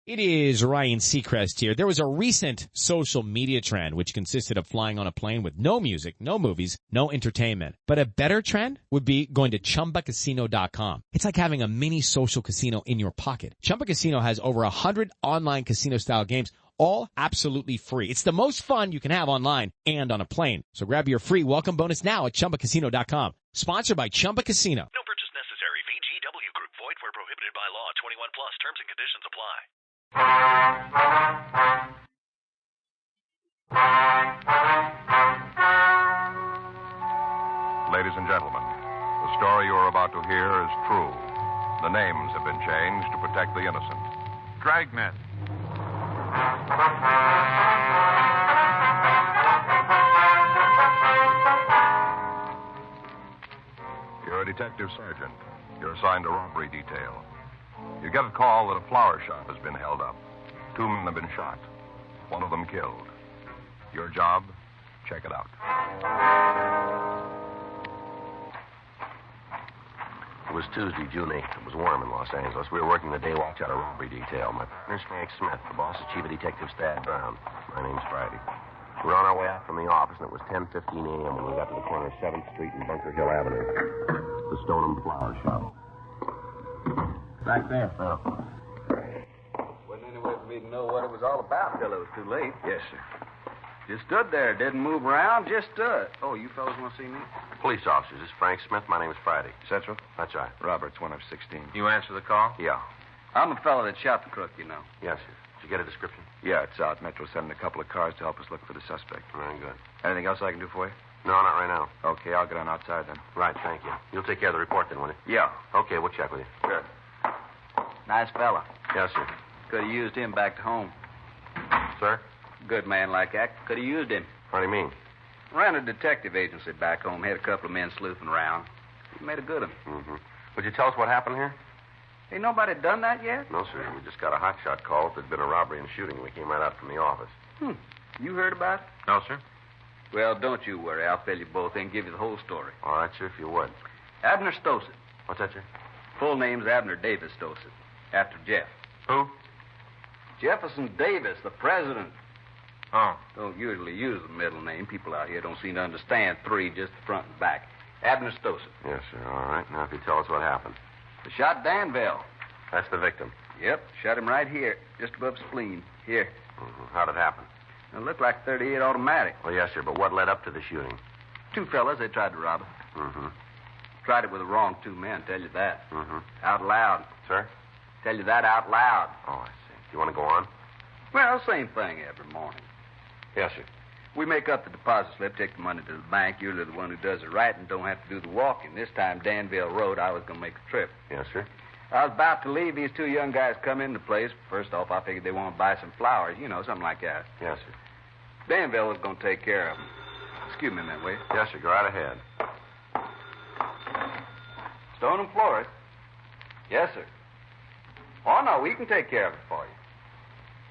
It is Ryan Seacrest here. There was a recent social media trend which consisted of flying on a plane with no music, no movies, no entertainment. But a better trend would be going to ChumbaCasino.com. It's like having a mini social casino in your pocket. Chumba Casino has over 100 online casino-style games, all absolutely free. It's the most fun you can have online and on a plane. So grab your free welcome bonus now at ChumbaCasino.com. Sponsored by Chumba Casino. No purchase necessary. VGW Group. Void where prohibited by law. 21 plus. Terms and conditions apply. Ladies and gentlemen, the story you are about to hear is true. The names have been changed to protect the innocent. Dragnet. You're a detective sergeant. You're assigned a robbery detail. You get a call that a flower shop has been held up. 2 men have been shot. One of them killed. Your job? Check it out. It was Tuesday, June 8th. It was warm in Los Angeles. We were working the day watch out of robbery detail. My partner's Frank Smith. The boss is Chief of Detective Stad Brown. My name's Friday. We were on our way out from the office, and it was 10:15 a.m. when we got to the corner of 7th Street and Bunker Hill Avenue. The Stoneham Flower Shop. Back there, Phil. Wasn't any way for me to know what it was all about till it was too late. Yes, sir. Just stood there, didn't move around, just stood. Oh, you fellas want to see me? Police officers. This is Frank Smith. My name's Friday. Central? That's right. Roberts, 1 of 16. You answer the call? Yeah. I'm the fellow that shot the crook, you know. Yes, sir. Did you get a description? Yeah, it's out. Metro's sending a couple of cars to help us look for the suspect. Very good. Anything else I can do for you? No, not right now. Okay, I'll get on outside then. Right, thank you. You'll take care of the report then, won't you? Yeah. Okay, we'll check with you. Good. Nice fella. Yes, sir. Could have used him back to home. Sir? Good man like that. Could have used him. What do you mean? Ran a detective agency back home. Had a couple of men sleuthing around. He made a good one. Mm-hmm. Would you tell us what happened here? Ain't nobody done that yet? No, sir. We just got a hotshot call that there'd been a robbery and shooting. We came right out from the office. You heard about it? No, sir. Well, don't you worry. I'll fill you both in and give you the whole story. All right, sir, if you would. Abner Stossett. What's that, sir? Full name's Abner Davis Stossett. After Jeff. Who? Jefferson Davis, the president. Oh. Don't usually use the middle name. People out here don't seem to understand 3, just the front and back. Abner Stossett. Yes, sir. All right. Now, if you tell us what happened. They shot Danville. That's the victim. Yep, shot him right here, just above the spleen. Here. Mm-hmm. How'd it happen? It looked like 38 automatic. Well, yes, sir, but what led up to the shooting? 2 fellas, they tried to rob it. Mm-hmm. Tried it with the wrong 2 men, tell you that. Mm-hmm. Out loud. Sir? Tell you that out loud. Oh, I see. Do you want to go on? Well, same thing every morning. Yes, sir. We make up the deposit slip, take the money to the bank. You're the one who does it right and don't have to do the walking. This time, Danville Road, I was going to make a trip. Yes, sir. I was about to leave. These 2 young guys come in the place. First off, I figured they want to buy some flowers, you know, something like that. Yes, sir. Danville was going to take care of them. Excuse me a minute, will you? Yes, sir. Go right ahead. Stone and Florist? Yes, sir. Oh, no, we can take care of it for you.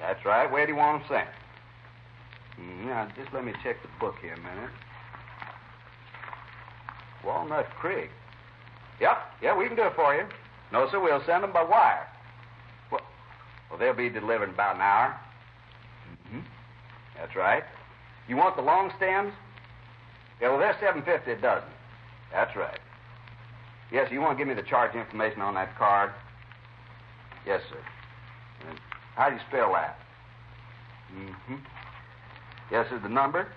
That's right. Where do you want them sent? Now, just let me check the book here a minute. Walnut Creek. Yep, we can do it for you. No, sir, we'll send them by wire. Well, they'll be delivered in about an hour. Mm-hmm. That's right. You want the long stems? Yeah, well, they're $7.50 a dozen. That's right. Yes, you want to give me the charge information on that card? Yes, sir. How do you spell that? Mm-hmm. Yes, sir, the number?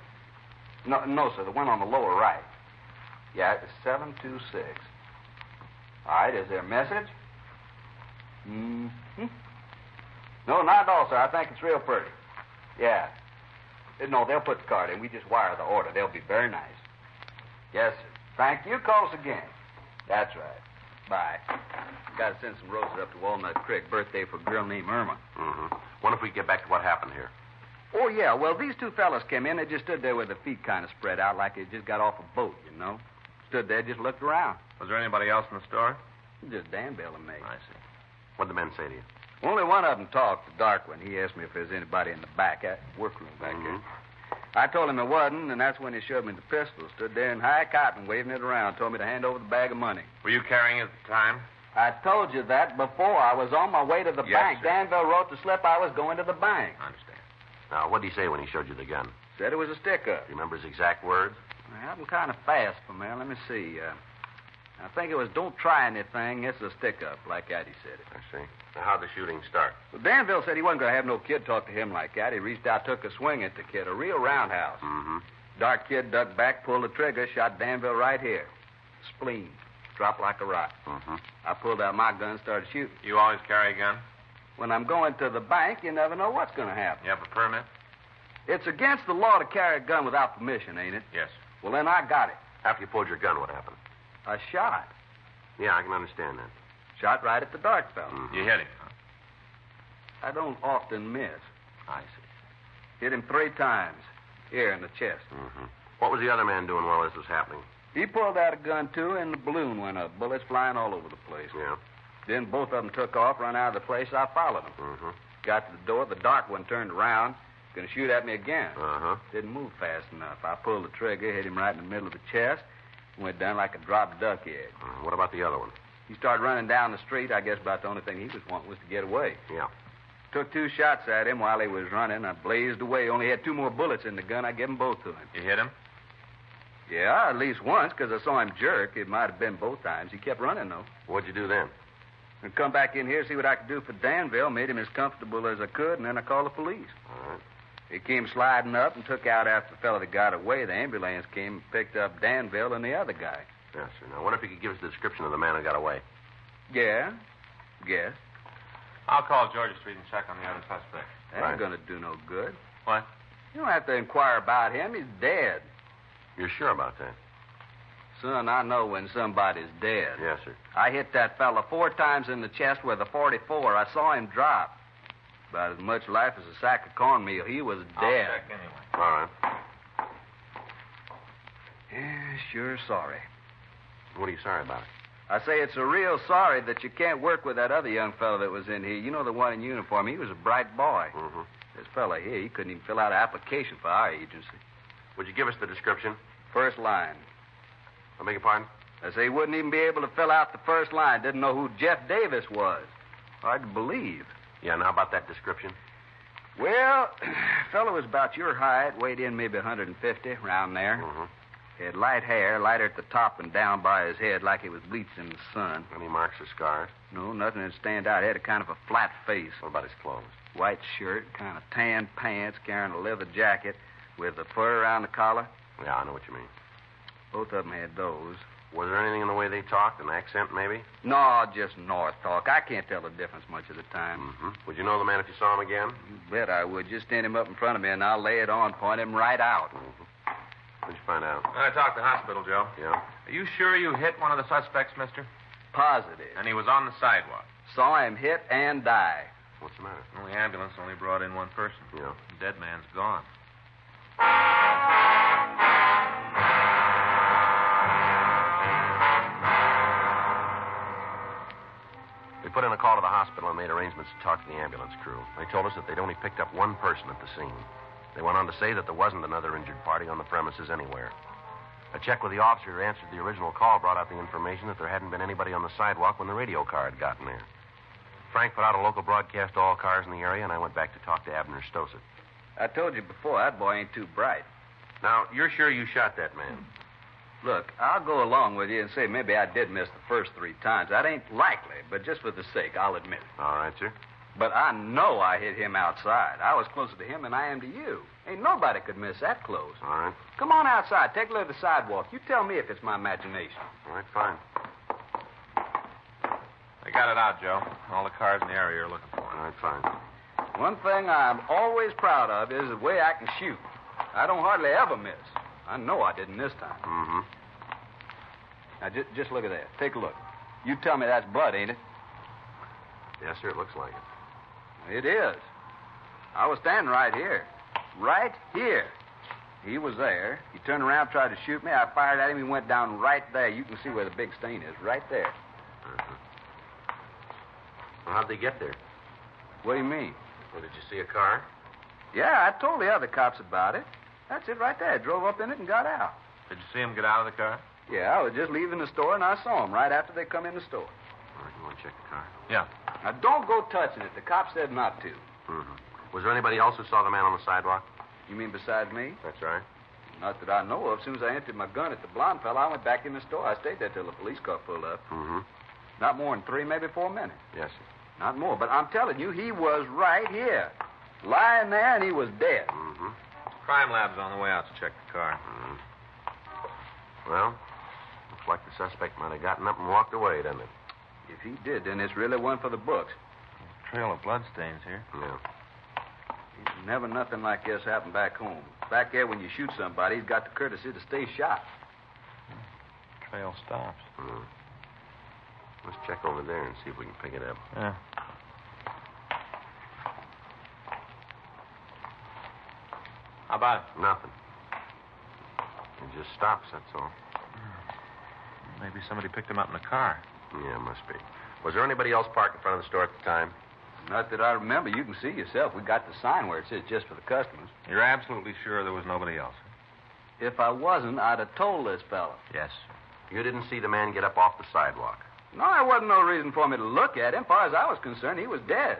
No, sir, the one on the lower right. Yeah, it's 726. All right, is there a message? Mm-hmm. No, not at all, sir. I think it's real pretty. Yeah. No, they'll put the card in. We just wire the order. They'll be very nice. Yes, sir. Thank you. Call us again. That's right. Bye. Got to send some roses up to Walnut Creek. Birthday for a girl named Irma. Mm-hmm. Wonder if we can get back to what happened here. Oh, yeah. Well, these 2 fellas came in. They just stood there with their feet kind of spread out like they just got off a boat, you know. Stood there, just looked around. Was there anybody else in the store? Just Danville and me. I see. What'd the men say to you? Only one of them talked, the dark one. He asked me if there's anybody in the back workroom back here. I told him there wasn't, and that's when he showed me the pistol. Stood there in high cotton, waving it around. Told me to hand over the bag of money. Were you carrying it at the time? I told you that before. I was on my way to the bank. Sir. Danville wrote the slip I was going to the bank. I understand. Now, what did he say when he showed you the gun? Said it was a stick-up. Do you remember his exact words? Well, I'm kind of fast for man. Let me see. I think it was, don't try anything. It's a stick-up, like Addie said it. I see. Now, how'd the shooting start? Well, Danville said he wasn't going to have no kid talk to him like that. He reached out, took a swing at the kid, a real roundhouse. Mm-hmm. Dark kid ducked back, pulled the trigger, shot Danville right here. Spleen. Dropped like a rock. Mm-hmm. I pulled out my gun, started shooting. You always carry a gun? When I'm going to the bank, you never know what's going to happen. You have a permit? It's against the law to carry a gun without permission, ain't it? Yes. Well, then I got it. After you pulled your gun, what happened? I shot. Yeah, I can understand that. Shot right at the dark fellow. Mm-hmm. You hit him, huh? I don't often miss. I see. Hit him 3 times. Here in the chest. Mm-hmm. What was the other man doing while this was happening? He pulled out a gun, too, and the balloon went up. Bullets flying all over the place. Yeah. Then both of them took off, run out of the place. I followed them. Mm-hmm. Got to the door. The dark one turned around. Going to shoot at me again. Uh-huh. Didn't move fast enough. I pulled the trigger, hit him right in the middle of the chest, went down like a dropped duck egg. What about the other one? He started running down the street. I guess about the only thing he was wanting was to get away. Yeah. Took 2 shots at him while he was running. I blazed away. Only had 2 more bullets in the gun. I gave them both to him. You hit him? Yeah, at least once, because I saw him jerk. It might have been both times. He kept running, though. What'd you do then? And come back in here, see what I could do for Danville. Made him as comfortable as I could, and then I called the police. All right. He came sliding up and took out after the fellow that got away. The ambulance came and picked up Danville and the other guy. Yes, sir. Now, I wonder if you could give us the description of the man who got away. Yeah? Yes. I'll call Georgia Street and check on the other suspect. That ain't going to do no good. What? You don't have to inquire about him. He's dead. You're sure about that? Son, I know when somebody's dead. Yes, sir. I hit that fella 4 times in the chest with a .44. I saw him drop. About as much life as a sack of cornmeal. He was dead. I'll check anyway. All right. Yeah, sure sorry. What are you sorry about? I say it's a real sorry that you can't work with that other young fellow that was in here. You know, the one in uniform. He was a bright boy. Mm-hmm. This fella here, he couldn't even fill out an application for our agency. Would you give us the description? First line. I beg your pardon? I say he wouldn't even be able to fill out the first line. Didn't know who Jeff Davis was. Hard to believe. Yeah, and how about that description? Well, fellow was about your height, weighed in maybe 150, around there. Mm-hmm. He had light hair, lighter at the top and down by his head like he was bleached in the sun. Any marks or scars? No, nothing that stand out. He had a kind of a flat face. What about his clothes? White shirt, kind of tan pants, carrying a leather jacket with the fur around the collar. Yeah, I know what you mean. Both of them had those. Was there anything in the way they talked? An accent, maybe? No, just North talk. I can't tell the difference much of the time. Mm-hmm. Would you know the man if you saw him again? You bet I would. Just stand him up in front of me and I'll lay it on, point him right out. Mm-hmm. What'd you find out? I talked to the hospital, Joe. Yeah? Are you sure you hit one of the suspects, mister? Positive. And he was on the sidewalk. Saw him hit and die. What's the matter? Well, the ambulance only brought in 1 person. Yeah. The dead man's gone. We put in a call to the hospital and made arrangements to talk to the ambulance crew. They told us that they'd only picked up 1 person at the scene. They went on to say that there wasn't another injured party on the premises anywhere. A check with the officer who answered the original call brought out the information that there hadn't been anybody on the sidewalk when the radio car had gotten there. Frank put out a local broadcast to all cars in the area, and I went back to talk to Abner Stossett. I told you before, that boy ain't too bright. Now, you're sure you shot that man? Look, I'll go along with you and say maybe I did miss the first 3 times. That ain't likely, but just for the sake, I'll admit it. All right, sir. But I know I hit him outside. I was closer to him than I am to you. Ain't nobody could miss that close. All right. Come on outside. Take a look at the sidewalk. You tell me if it's my imagination. All right, fine. They got it out, Joe. All the cars in the area are looking for All him. right, fine. One thing I'm always proud of is the way I can shoot. I don't hardly ever miss. I know I didn't this time. Mm-hmm. Now, just look at that. Take a look. You tell me that's blood, ain't it? Yes, sir, it looks like it. It is. I was standing right here. Right here. He was there. He turned around, tried to shoot me. I fired at him. He went down right there. You can see where the big stain is. Right there. Uh-huh. Well, how'd they get there? What do you mean? Well, did you see a car? Yeah, I told the other cops about it. That's it right there. Drove up in it and got out. Did you see him get out of the car? Yeah, I was just leaving the store, and I saw him right after they come in the store. All right, want to check the car? Yeah. Now, don't go touching it. The cop said not to. Mm-hmm. Was there anybody else who saw the man on the sidewalk? You mean besides me? That's right. Not that I know of. As soon as I emptied my gun at the blonde fella, I went back in the store. I stayed there till the police car pulled up. Mm-hmm. Not more than 3, maybe 4 minutes. Yes, sir. Not more. But I'm telling you, he was right here. Lying there, and he was dead. Mm-hmm. Crime lab's on the way out to check the car. Mm-hmm. Well, looks like the suspect might have gotten up and walked away, doesn't it? If he did, then it's really one for the books. Trail of bloodstains here. Yeah. Never nothing like this happened back home. Back there, when you shoot somebody, he's got the courtesy to stay shot. Trail stops. Mm. Let's check over there and see if we can pick it up. Yeah. How about it? Nothing. It just stops, that's all. Maybe somebody picked him up in a car. Yeah, must be. Was there anybody else parked in front of the store at the time? Not that I remember. You can see yourself. We got the sign where it says just for the customers. You're absolutely sure there was nobody else? If I wasn't, I'd have told this fella. Yes. You didn't see the man get up off the sidewalk? No, there wasn't no reason for me to look at him. As far as I was concerned, he was dead.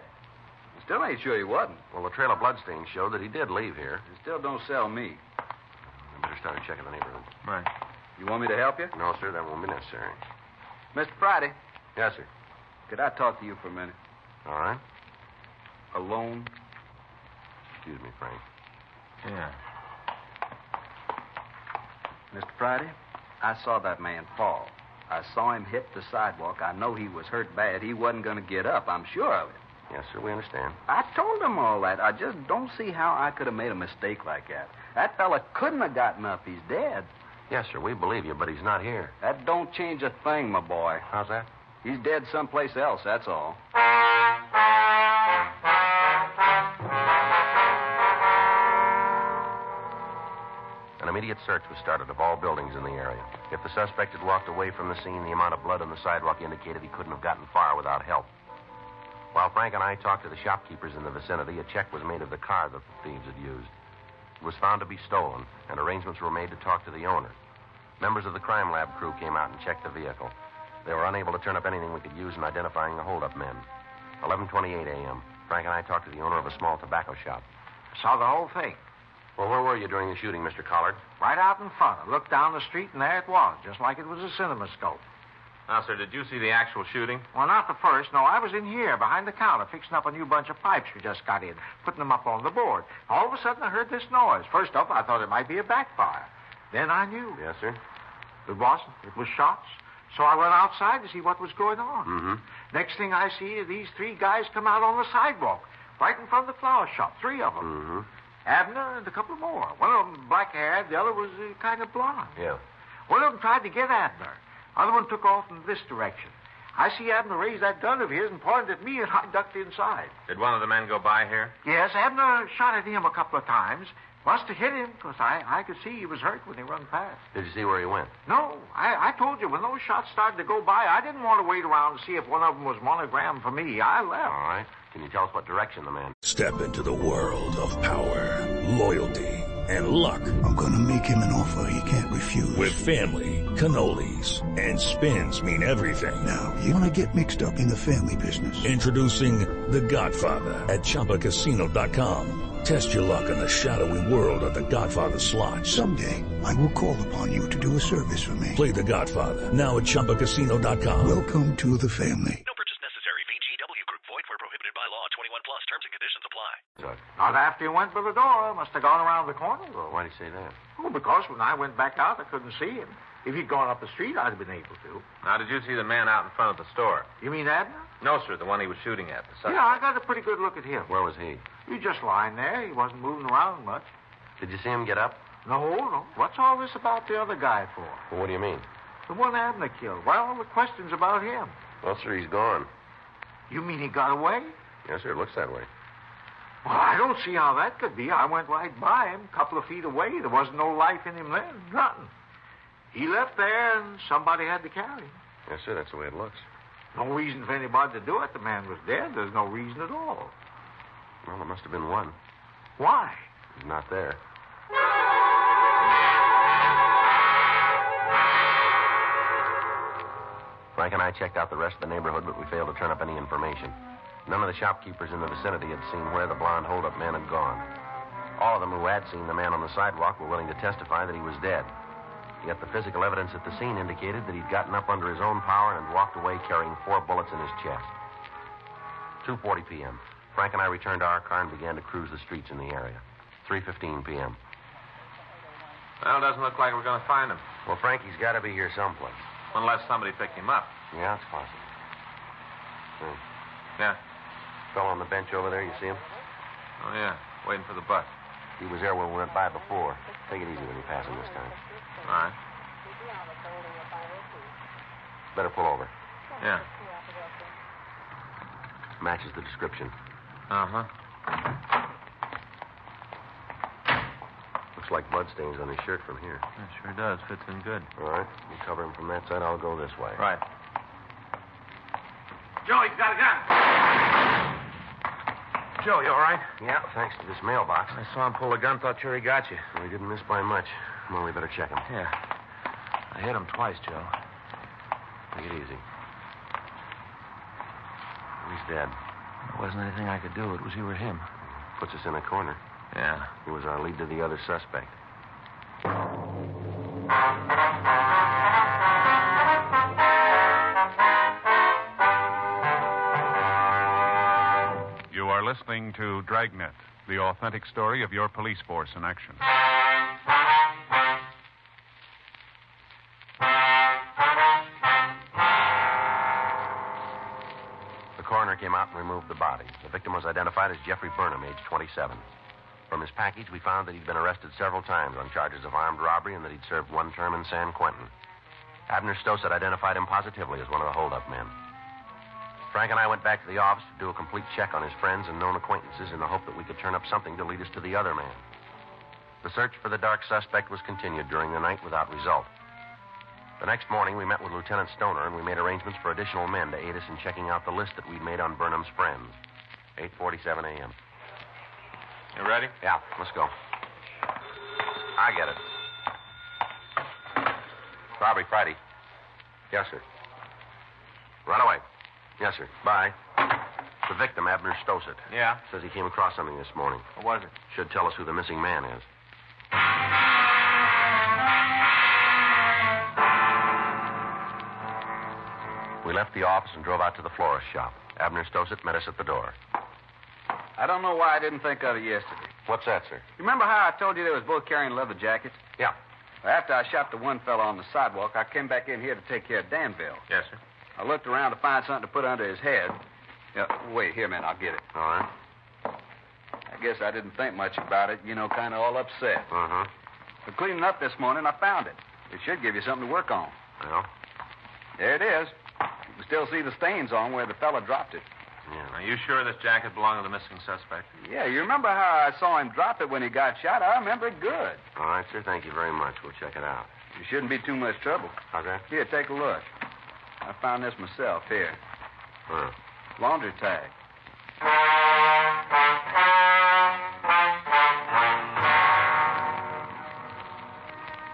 I still ain't sure he wasn't. Well, the trail of bloodstains showed that he did leave here. It still don't sell me. I better start checking the neighborhood. Right. You want me to help you? No, sir, that won't be necessary. Mr. Friday, Yes, sir. could I talk to you for a minute? All right. Alone? Excuse me, Frank. Yeah. Mr. Friday, I saw that man fall. I saw him hit the sidewalk. I know he was hurt bad. He wasn't going to get up. I'm sure of it. Yes, sir, we understand. I told him all that. I just don't see how I could have made a mistake like that. That fella couldn't have gotten up. He's dead. Yes, sir, we believe you, but he's not here. That don't change a thing, my boy. How's that? He's dead someplace else, that's all. An immediate search was started of all buildings in the area. If the suspect had walked away from the scene, the amount of blood on the sidewalk indicated he couldn't have gotten far without help. While Frank and I talked to the shopkeepers in the vicinity, a check was made of the car that the thieves had used. It was found to be stolen, and arrangements were made to talk to the owner. Members of the crime lab crew came out and checked the vehicle. They were unable to turn up anything we could use in identifying the holdup men. 11:28 a.m. Frank and I talked to the owner of a small tobacco shop. Saw the whole thing. Well, where were you during the shooting, Mr. Collard? Right out in front. I looked down the street, and there it was, just like it was a cinemascope. Now, sir, did you see the actual shooting? Well, not the first. No, I was in here, behind the counter, fixing up a new bunch of pipes we just got in, putting them up on the board. All of a sudden, I heard this noise. First up, I thought it might be a backfire. Then I knew. Yes, sir. It wasn't. It was shots. So I went outside to see what was going on. Mm-hmm. Next thing I see, these 3 guys come out on the sidewalk, right in front of the flower shop, 3 of them. Mm-hmm. Abner and a couple more. One of them black-haired, the other was kind of blonde. Yeah. One of them tried to get Abner. Other one took off in this direction. I see Abner raise that gun of his and pointed at me, and I ducked inside. Did one of the men go by here? Yes, Abner shot at him a couple of times. Must have hit him, because I could see he was hurt when he run past. Did you see where he went? No, I told you, when those shots started to go by, I didn't want to wait around to see if one of them was monogrammed for me. I left. All right. Can you tell us what direction the man... Step into the world of power, loyalty, and luck. I'm going to make him an offer he can't refuse. With family, cannolis, and spins mean everything. Now, you want to get mixed up in the family business. Introducing The Godfather at ChumbaCasino.com. Test your luck in the shadowy world of The Godfather slot. Someday, I will call upon you to do a service for me. Play The Godfather now at ChumbaCasino.com. Welcome to the family. No purchase necessary. VGW Group. Void where prohibited by law. 21 plus. Terms and conditions apply. Not after he went by the door. Must have gone around the corner. Well, why'd he say that? Oh, because when I went back out, I couldn't see him. If he'd gone up the street, I'd have been able to. Now, did you see the man out in front of the store? You mean Abner? No, sir, the one he was shooting at. The suspect. Yeah, I got a pretty good look at him. Where was he? He was just lying there. He wasn't moving around much. Did you see him get up? No. What's all this about the other guy for? Well, what do you mean? The one Abner killed. Well, the question's about him. Well, sir, he's gone. You mean he got away? Yes, sir, it looks that way. Well, I don't see how that could be. I went right by him, a couple of feet away. There wasn't no life in him then. Nothing. He left there, and somebody had to carry him. Yes, sir, that's the way it looks. No reason for anybody to do it. The man was dead. There's no reason at all. Well, there must have been one. Why? He's not there. Frank and I checked out the rest of the neighborhood, but we failed to turn up any information. None of the shopkeepers in the vicinity had seen where the blonde hold-up man had gone. All of them who had seen the man on the sidewalk were willing to testify that he was dead. Yet the physical evidence at the scene indicated that he'd gotten up under his own power and walked away carrying 4 bullets in his chest. 2:40 p.m. Frank and I returned to our car and began to cruise the streets in the area. 3:15 p.m. Well, it doesn't look like we're going to find him. Well, Frankie's got to be here someplace. Unless somebody picked him up. Yeah, it's possible. Yeah. Fellow on the bench over there, you see him? Oh, yeah. Waiting for the bus. He was there when we went by before. Take it easy when you pass him this time. All right. Better pull over. Yeah. Matches the description. Uh-huh. Looks like bloodstains on his shirt from here. It sure does. Fits in good. All right. You cover him from that side. I'll go this way. Right. Joe, he's got a gun. Joe, you all right? Yeah, thanks to this mailbox. I saw him pull the gun. Thought sure he got you. Well, he didn't miss by much. Well, we better check him. Yeah. I hit him twice, Joe. Take it easy. He's dead. There wasn't anything I could do. It was you or him. Puts us in a corner. Yeah. He was our lead to the other suspect. You are listening to Dragnet, the authentic story of your police force in action. The coroner came out and removed the body. The victim was identified as Jeffrey Burnham, age 27. From his package, we found that he'd been arrested several times on charges of armed robbery and that he'd served 1 term in San Quentin. Abner Stoss had identified him positively as one of the hold-up men. Frank and I went back to the office to do a complete check on his friends and known acquaintances in the hope that we could turn up something to lead us to the other man. The search for the dark suspect was continued during the night without result. The next morning, we met with Lieutenant Stoner, and we made arrangements for additional men to aid us in checking out the list that we'd made on Burnham's friends. 8:47 a.m. You ready? Yeah, let's go. I get it. Robbery Friday. Yes, sir. Right away. Yes, sir. Bye. The victim, Abner Stossett. Yeah. Says he came across something this morning. What was it? Should tell us who the missing man is. We left the office and drove out to the florist shop. Abner Stossett met us at the door. I don't know why I didn't think of it yesterday. What's that, sir? You remember how I told you they was both carrying leather jackets? Yeah. Well, after I shot the one fellow on the sidewalk, I came back in here to take care of Danville. Yes, sir. I looked around to find something to put under his head. Wait, here, man, I'll get it. All right. I guess I didn't think much about it, kind of all upset. Uh-huh. But cleaning up this morning, I found it. It should give you something to work on. Well? There it is. You can still see the stains on where the fella dropped it. Yeah. Are you sure this jacket belonged to the missing suspect? Yeah, you remember how I saw him drop it when he got shot? I remember it good. All right, sir. Thank you very much. We'll check it out. You shouldn't be too much trouble. How's that? Here, take a look. I found this myself. Here. Huh. Laundry tag.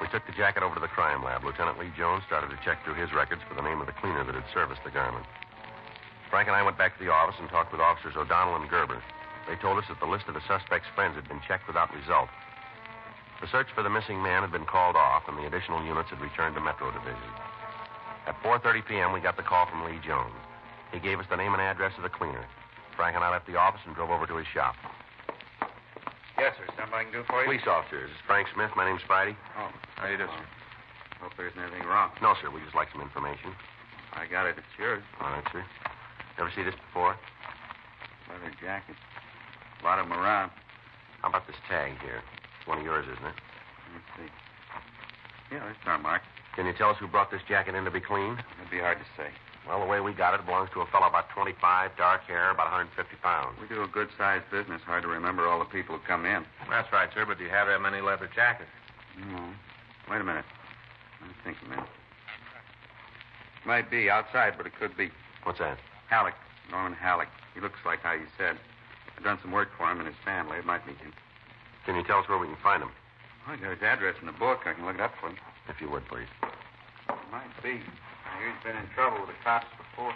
We took the jacket over to the crime lab. Lieutenant Lee Jones started to check through his records for the name of the cleaner that had serviced the garment. Frank and I went back to the office and talked with Officers O'Donnell and Gerber. They told us that the list of the suspect's friends had been checked without result. The search for the missing man had been called off, and the additional units had returned to Metro Division. At 4:30 p.m., we got the call from Lee Jones. He gave us the name and address of the cleaner. Frank and I left the office and drove over to his shop. Yes, sir. Something I can do for you? Police officer, this is Frank Smith. My name's Friday. Oh, How do you do, sir? hope there isn't anything wrong. No, sir. We just like some information. I got it. It's yours. All right, sir. Ever see this before? Leather jacket. A lot of them around. How about this tag here? It's one of yours, isn't it? Let's see. Yeah, it's our mark. Can you tell us who brought this jacket in to be cleaned? It'd be hard to say. Well, the way we got it belongs to a fellow about 25, dark hair, about 150 pounds. We do a good-sized business. Hard to remember all the people who come in. That's right, sir, but do you have that many leather jackets? No. Wait a minute. Let me think a minute. Might be outside, but it could be. What's that? Halleck. Norman Halleck. He looks like how you said. I've done some work for him and his family. It might be him. Can you tell us where we can find him? I got his address in the book. I can look it up for him. If you would, please. Might be. hear he's been in trouble with the cops before.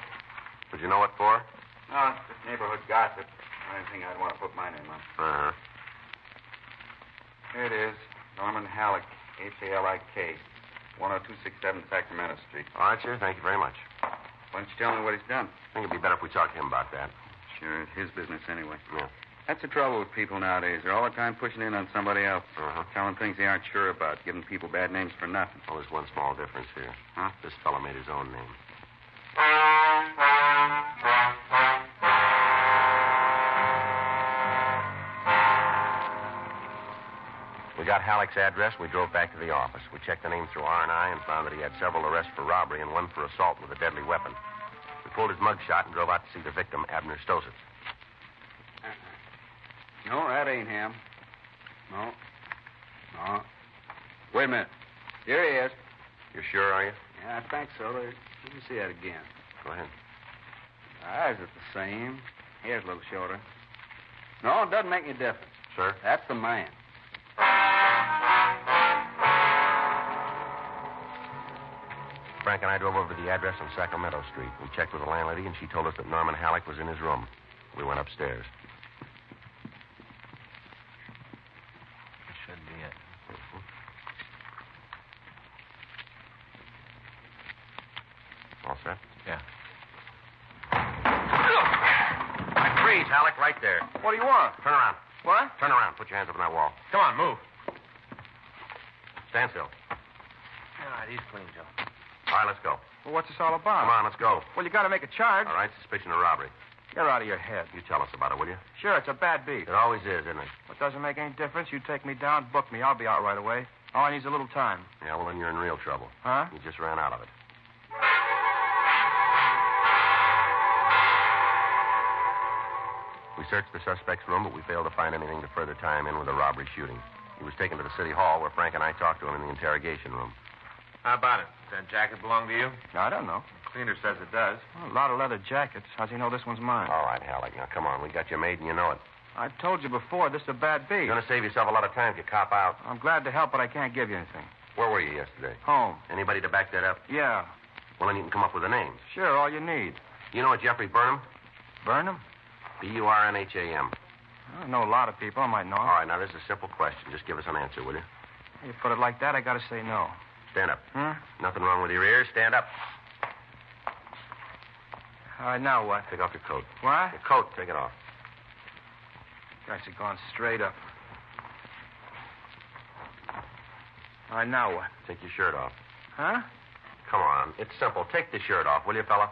Would you know what for? No, it's just neighborhood gossip. Anything I'd want to put my name on. Uh-huh. Here it is. Norman Halleck, H-A-L-I-K, 10267 Sacramento Street. All right, sir. Thank you very much. Why don't you tell me what he's done? I think it'd be better if we talk to him about that. Sure, it's his business anyway. Yeah. That's the trouble with people nowadays. They're all the time pushing in on somebody else. Uh-huh. Telling things they aren't sure about, giving people bad names for nothing. Well, there's one small difference here. Huh? This fellow made his own name. We got Halleck's address, and we drove back to the office. We checked the name through R&I and found that he had several arrests for robbery and one for assault with a deadly weapon. We pulled his mugshot and drove out to see the victim, Abner Stositz. No, that ain't him. No. No. Wait a minute. Here he is. You sure, are you? Yeah, I think so. Let me see that again. Go ahead. Eyes are the same. Hair's a little shorter. No, it doesn't make any difference. Sir? That's the man. Frank and I drove over to the address on Sacramento Street. We checked with the landlady, and she told us that Norman Halleck was in his room. We went upstairs. That should be it. All set? Yeah. Freeze, Halleck, right there. What do you want? Turn around. What? Turn around. Put your hands up on that wall. Come on, move. Stand still. All right, he's clean, Joe. All right, let's go. Well, what's this all about? Come on, let's go. Well, you got to make a charge. All right, suspicion of robbery. You're out of your head. You tell us about it, will you? Sure, it's a bad beat. It always is, isn't it? It doesn't make any difference. You take me down, book me. I'll be out right away. All I need is a little time. Yeah, well, then you're in real trouble. Huh? You just ran out of it. We searched the suspect's room, but we failed to find anything to further tie him in with a robbery shooting. He was taken to the city hall where Frank and I talked to him in the interrogation room. How about it? Does that jacket belong to you? I don't know. The cleaner says it does. Well, a lot of leather jackets. How's he know this one's mine? All right, Halleck. Now, come on. We got you made, and you know it. I told you before, this is a bad beat. You're going to save yourself a lot of time if you cop out. I'm glad to help, but I can't give you anything. Where were you yesterday? Home. Anybody to back that up? Yeah. Well, then you can come up with the names. Sure, all you need. You know a Jeffrey Burnham? Burnham? Burnham. I know a lot of people. I might know him. All right, now, this is a simple question. Just give us an answer, will you? You put it like that, I gotta say no. Stand up. Hmm? Nothing wrong with your ears. Stand up. All right, now what? Take off your coat. What? Your coat, take it off. Guys are going straight up. All right, now what? Take your shirt off. Huh? Come on. It's simple. Take the shirt off, will you, fella?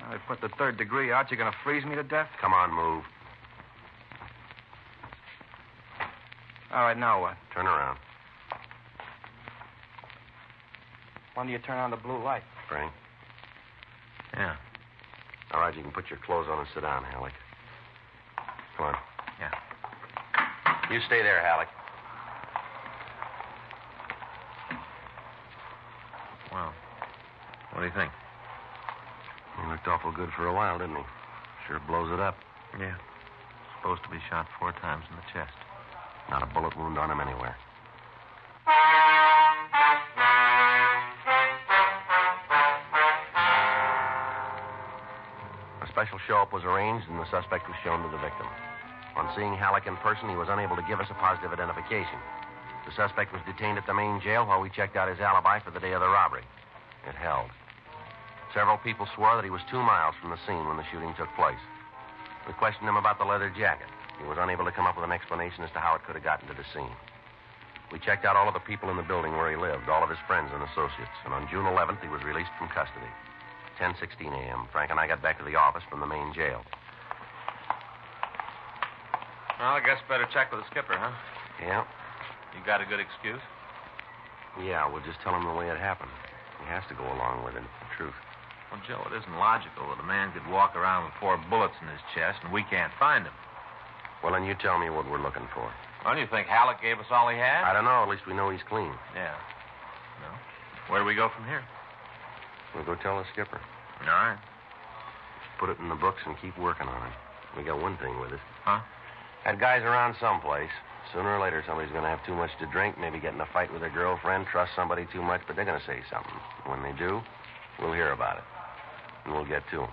I put the third degree out. You're gonna freeze me to death? Come on, move. All right, now what? Turn around. When do you turn on the blue light? Frank. Yeah. All right, you can put your clothes on and sit down, Halleck. Come on. Yeah. You stay there, Halleck. Well, what do you think? He looked awful good for a while, didn't he? Sure blows it up. Yeah. Supposed to be shot 4 times in the chest. Not a bullet wound on him anywhere. A special show-up was arranged, and the suspect was shown to the victim. On seeing Halleck in person, he was unable to give us a positive identification. The suspect was detained at the main jail while we checked out his alibi for the day of the robbery. It held. Several people swore that he was 2 miles from the scene when the shooting took place. We questioned him about the leather jacket. He was unable to come up with an explanation as to how it could have gotten to the scene. We checked out all of the people in the building where he lived, all of his friends and associates, and on June 11th, he was released from custody. 10:16 a.m. Frank and I got back to the office from the main jail. Well, I guess better check with the skipper, huh? Yeah? You got a good excuse? Yeah, we'll just tell him the way it happened. He has to go along with it, it's the truth. Well, Joe, it isn't logical that a man could walk around with 4 bullets in his chest and we can't find him. Well, then you tell me what we're looking for. Well, you think Halleck gave us all he had? I don't know. At least we know he's clean. Yeah. Well, where do we go from here? We'll go tell the skipper. All right. Put it in the books and keep working on it. We got one thing with it. Huh? Had guys around someplace. Sooner or later, somebody's going to have too much to drink, maybe get in a fight with their girlfriend, trust somebody too much, but they're going to say something. When they do, We'll hear about it. And we'll get to him.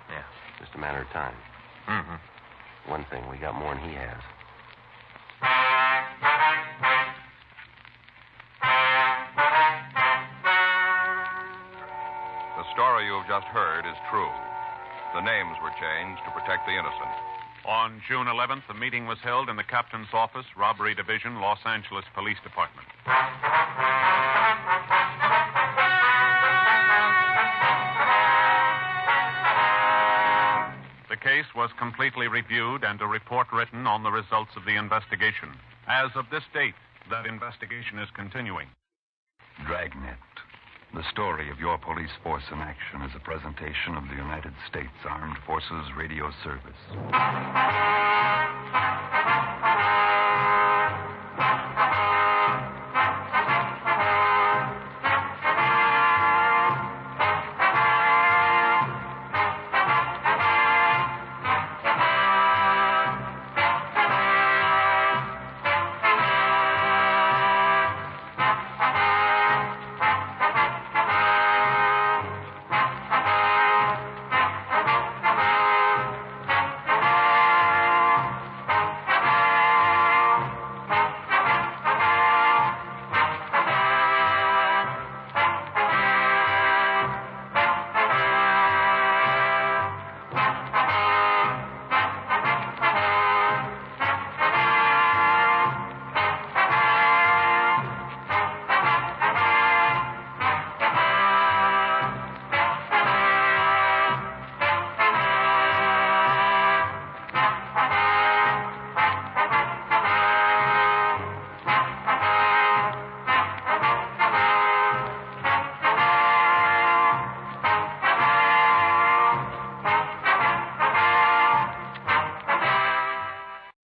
Yeah. Just a matter of time. Mm-hmm. One thing, we got more than he has. The story you've just heard is true. The names were changed to protect the innocent. On June 11th, a meeting was held in the captain's office, Robbery Division, Los Angeles Police Department. The case was completely reviewed and a report written on the results of the investigation. As of this date, that investigation is continuing. Dragnet. The story of your police force in action is a presentation of the United States Armed Forces Radio Service.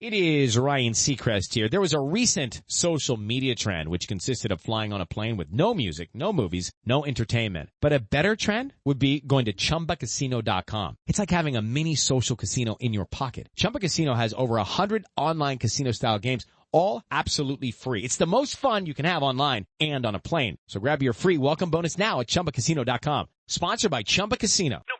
It is Ryan Seacrest here. There was a recent social media trend which consisted of flying on a plane with no music, no movies, no entertainment. But a better trend would be going to ChumbaCasino.com. It's like having a mini social casino in your pocket. Chumba Casino has over 100 online casino-style games, all absolutely free. It's the most fun you can have online and on a plane. So grab your free welcome bonus now at ChumbaCasino.com. Sponsored by Chumba Casino. No